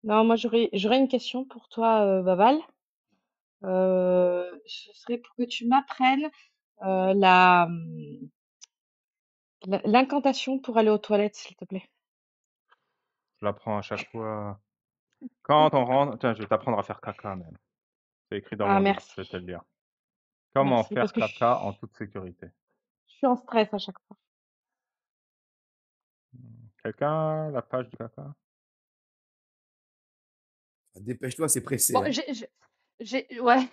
Non, moi j'aurais une question pour toi, Baval. Ce serait pour que tu m'apprennes l'incantation pour aller aux toilettes, s'il te plaît. Je l'apprends à chaque fois. Quand on rentre, tiens, je vais t'apprendre à faire caca même. C'est écrit dans Ah, mon livre, merci. je vais te le dire. Comment Merci, parce faire que caca en toute sécurité. je suis en stress à chaque fois. Quelqu'un, la page du caca? Dépêche-toi, c'est pressé, Bon, hein. ouais,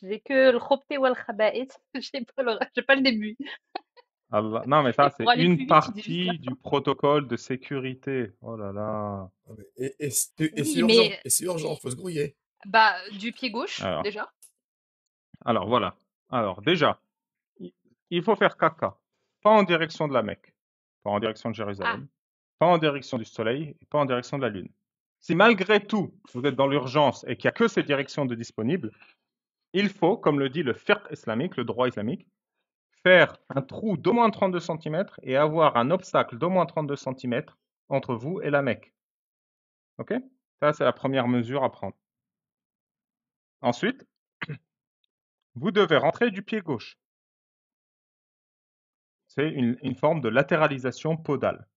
j'ai que le khobté ou le khaba'ith. J'ai pas le début. Non, mais ça, Et pour c'est aller une plus vite, tu dis juste la partie du fin. protocole de sécurité. Oh là là. Ah, et c'est Oui, urgent, mais et c'est urgent, faut se grouiller. bah du pied gauche Alors, déjà. alors voilà. Alors déjà, i- il faut faire caca. Pas en direction de la Mecque, pas en direction de Ah, Jérusalem, pas en direction du soleil et pas en direction de la lune. Si malgré tout, vous êtes dans l'urgence et qu'il n'y a que ces directions de disponibles, il faut, comme le dit le fiqh islamique, le droit islamique, faire un trou d'au moins 32 centimètres et avoir un obstacle d'au moins 32 centimètres entre vous et la Mecque. Ok? Ça, c'est la première mesure à prendre. Ensuite, vous devez rentrer du pied gauche. C'est une forme de latéralisation podale.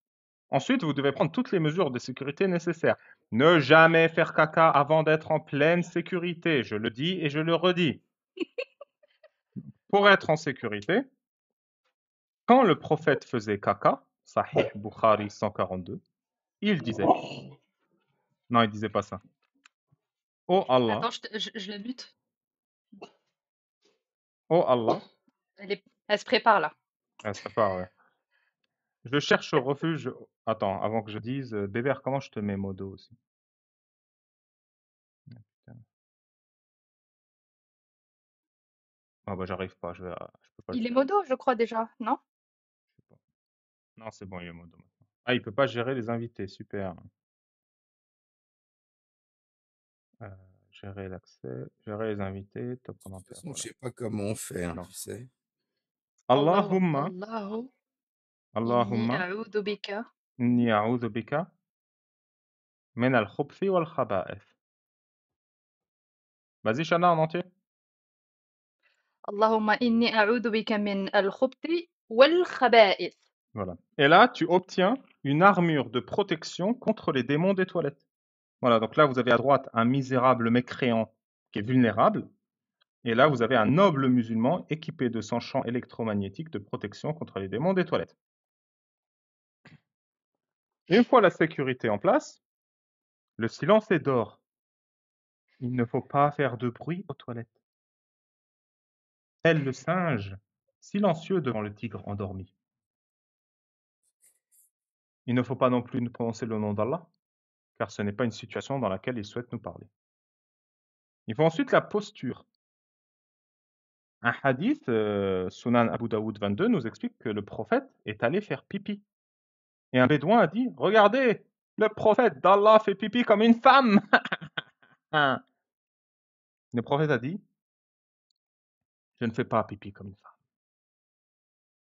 Ensuite, vous devez prendre toutes les mesures de sécurité nécessaires. Ne jamais faire caca avant d'être en pleine sécurité. Je le dis et je le redis. Pour être en sécurité, quand le prophète faisait caca, Sahih Bukhari 142, il disait, non, il disait pas ça. Oh Allah, attends, je la mute. oh Allah, Elle se prépare là. ah, ça part, ouais. Je cherche refuge. Attends, avant que je dise, Bébert, comment je te mets modo aussi? Ah bah j'arrive pas, je peux pas le Il est faire. modo, je crois déjà, non? Je sais pas. Non, c'est bon, il est modo maintenant. Ah, il peut pas gérer les invités, super. Euh, gérer l'accès, gérer les invités, top De toute commentaire, façon, je voilà. sais pas comment on fait, hein, Alors, tu sais. Allahumma, Allahu, inni Allahumma, a'udhu bika. inni a'udhu bika min al-khubthi wal khaba'ith. Vas-y, Shana, en entier. Allahumma inni a'udhu bika min al-khubthi wal khaba'ith. Voilà. Et là, tu obtiens une armure de protection contre les démons des toilettes. Voilà, donc là, vous avez à droite un misérable mécréant qui est vulnérable. Et là, vous avez un noble musulman équipé de son champ électromagnétique de protection contre les démons des toilettes. Une fois la sécurité en place, le silence est d'or. Il ne faut pas faire de bruit aux toilettes. Tel le singe, silencieux devant le tigre endormi. Il ne faut pas non plus nous prononcer le nom d'Allah, car ce n'est pas une situation dans laquelle il souhaite nous parler. Il faut ensuite la posture. Un hadith, Sunan Abu Daoud 22, nous explique que le prophète est allé faire pipi. Et un bédouin a dit, regardez, le prophète d'Allah fait pipi comme une femme. Le prophète a dit, je ne fais pas pipi comme une femme,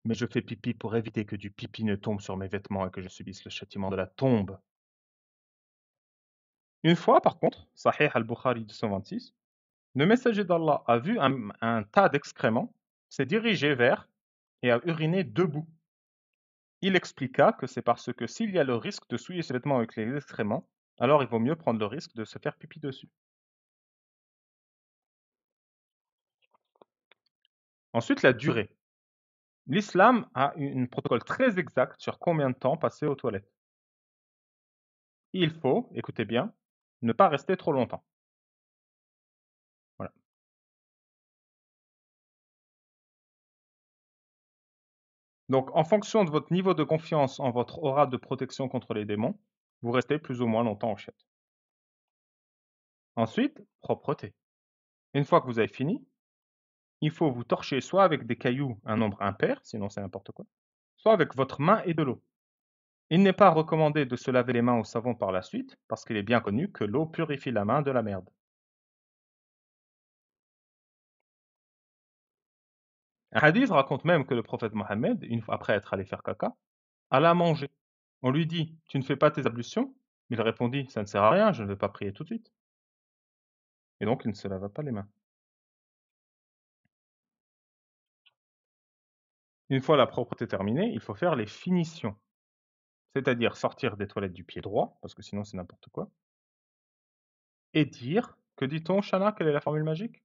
mais je fais pipi pour éviter que du pipi ne tombe sur mes vêtements et que je subisse le châtiment de la tombe. Une fois, par contre, Sahih al-Bukhari 226, le messager d'Allah a vu un tas d'excréments, s'est dirigé vers et a uriné debout. Il expliqua que c'est parce que s'il y a le risque de souiller ses vêtements avec les excréments, alors il vaut mieux prendre le risque de se faire pipi dessus. Ensuite, la durée. L'islam a un protocole très exact sur combien de temps passer aux toilettes. Il faut, écoutez bien, ne pas rester trop longtemps. Voilà. Donc, en fonction de votre niveau de confiance en votre aura de protection contre les démons, vous restez plus ou moins longtemps aux chiottes. Ensuite, propreté. Une fois que vous avez fini, il faut vous torcher soit avec des cailloux, un nombre impair, sinon c'est n'importe quoi, soit avec votre main et de l'eau. Il n'est pas recommandé de se laver les mains au savon par la suite, parce qu'il est bien connu que l'eau purifie la main de la merde. Un hadith raconte même que le prophète Mohammed, une fois après être allé faire caca, alla manger. On lui dit, tu ne fais pas tes ablutions? Il répondit: «Ça ne sert à rien, je ne vais pas prier tout de suite». Et donc il ne se lava pas les mains. Une fois la propreté terminée, il faut faire les finitions, c'est-à-dire sortir des toilettes du pied droit, parce que sinon c'est n'importe quoi, et dire, que dit-on, Shana? Quelle est la formule magique?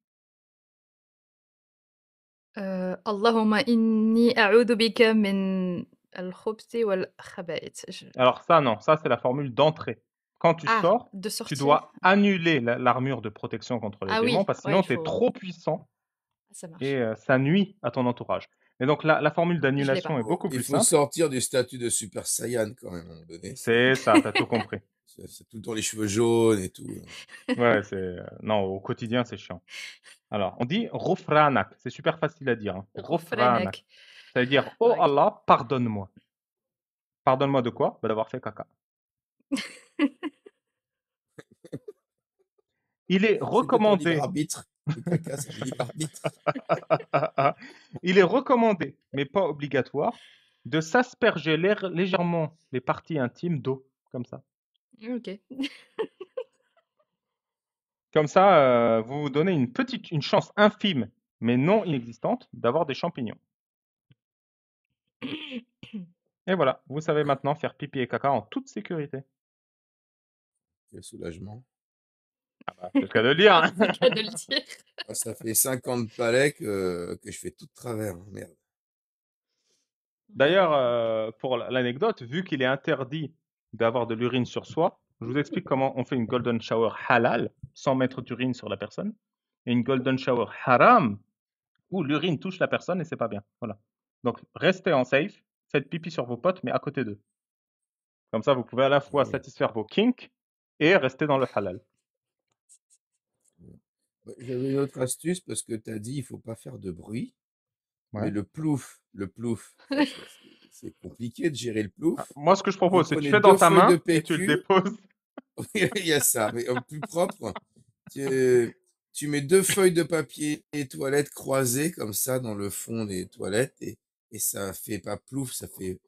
اللهم إني أعوذ بك من الخبث والخبائث. Alors ça, non, ça c'est la formule d'entrée. Quand tu Ah, sors, de tu sortir. dois annuler l'armure de protection contre les Ah démons, oui, parce que ouais, sinon il tu es faut. trop puissant Ça et marche. ça nuit à ton entourage. Et donc la formule Je l'ai d'annulation pas. est beaucoup Il plus faut simple. sortir du statut de Super Saiyan quand même, à un moment donné. C'est ça, tu as tout compris. C'est tout le temps les cheveux jaunes et tout. Ouais, non, au quotidien, c'est chiant. Alors, on dit Ghufranak, c'est super facile à dire, hein. Ghufranak. غفرانك. Ça veut dire, oh Ok. Allah, pardonne-moi. Pardonne-moi de quoi? Bah, d'avoir fait caca. Il est C'était ton libre recommandé, arbitre. Le caca, c'est un libre arbitre. il est recommandé, mais pas obligatoire, de s'asperger légèrement les parties intimes d'eau, comme ça. Ok. Comme ça, vous vous donnez une chance infime, mais non inexistante, d'avoir des champignons. Et voilà, vous savez maintenant faire pipi et caca en toute sécurité. Quel soulagement. Ah bah, c'est le cas de le dire, hein. C'est le cas de le dire. Ah, ça fait 50 palais que je fais tout de travers, hein, merde. D'ailleurs, pour l'anecdote, vu qu'il est interdit d'avoir de l'urine sur soi, je vous explique comment on fait une golden shower halal, sans mettre d'urine sur la personne, et une golden shower haram, où l'urine touche la personne et c'est pas bien. Voilà. Donc, restez en safe, faites pipi sur vos potes, mais à côté d'eux. Comme ça, vous pouvez à la fois Ouais. satisfaire vos kinks et rester dans le halal. Ouais, j'avais une autre astuce parce que tu as dit il faut pas faire de bruit. Mais Ouais. le plouf, c'est compliqué de gérer le Ah, plouf. moi, ce que je Vous propose, c'est que tu prenez fais dans deux ta feuilles de main et tu le PQ. déposes. Il y a ça, mais plus propre, tu mets 2 feuilles de papier et toilettes croisées comme ça dans le fond des toilettes et ça fait pas plouf, ça fait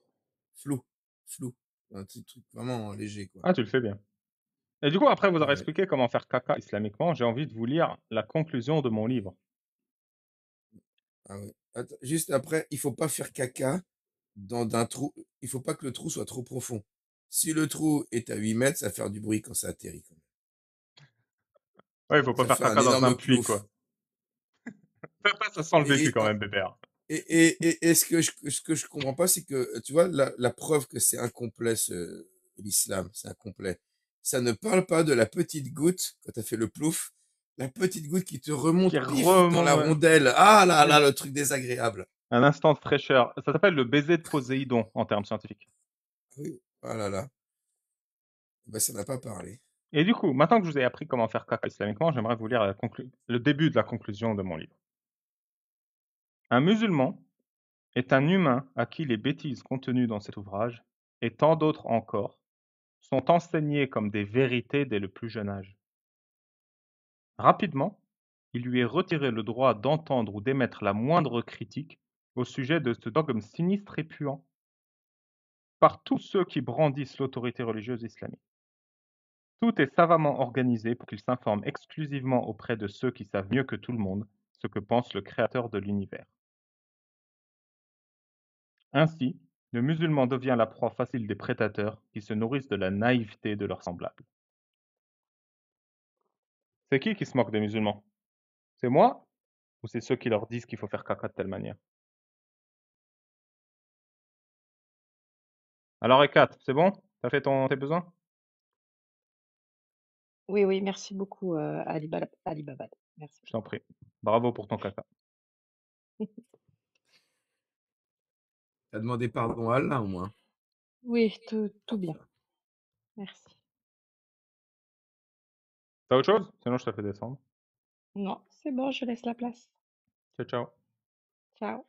flou, flou. Un petit truc vraiment léger, quoi. Ah, tu le fais bien. Et du coup, après vous Ah aurez ouais. expliqué comment faire caca islamiquement, j'ai envie de vous lire la conclusion de mon livre. Ah ouais. Attends, juste après, il faut pas faire caca dans d'un trou, il faut pas que le trou soit trop profond. Si le trou est à 8 mètres, ça va faire du bruit quand ça atterrit, quand même. Ouais, il faut pas Ça faire fait un caca dans un énorme puits, plouf. quoi. Ça sent le vécu Et, quand même, bébert. et ce que je comprends pas, c'est que, tu vois, la preuve que c'est incomplet, l'islam, c'est incomplet. Ça ne parle pas de la petite goutte, quand tu as fait le plouf, la petite goutte qui te remonte Qui pif dans la remonte, ouais. rondelle. Ah là là, Oui. le truc désagréable. Un instant de fraîcheur. Ça s'appelle le baiser de Poséidon en termes scientifiques. Oui, ah là là. Ben, ça n'a pas parlé. Et du coup, maintenant que je vous ai appris comment faire caca islamiquement, j'aimerais vous lire le début de la conclusion de mon livre. Un musulman est un humain à qui les bêtises contenues dans cet ouvrage, et tant d'autres encore, sont enseignées comme des vérités dès le plus jeune âge. Rapidement, il lui est retiré le droit d'entendre ou d'émettre la moindre critique au sujet de ce dogme sinistre et puant par tous ceux qui brandissent l'autorité religieuse islamique. Tout est savamment organisé pour qu'il s'informe exclusivement auprès de ceux qui savent mieux que tout le monde ce que pense le créateur de l'univers. Ainsi, le musulman devient la proie facile des prédateurs qui se nourrissent de la naïveté de leurs semblables. C'est qui se moque des musulmans? C'est moi ou c'est ceux qui leur disent qu'il faut faire caca de telle manière? Alors Ekat, c'est bon? T'as fait tes besoins? Oui, oui, merci beaucoup, Ali Babad. Merci. Je t'en prie. Bravo pour ton caca. T'as demandé pardon à Allah, au moins. Oui, tout bien. Merci. T'as autre chose? Sinon je te fais descendre. Non, c'est bon, je laisse la place. Ciao, ciao. Ciao.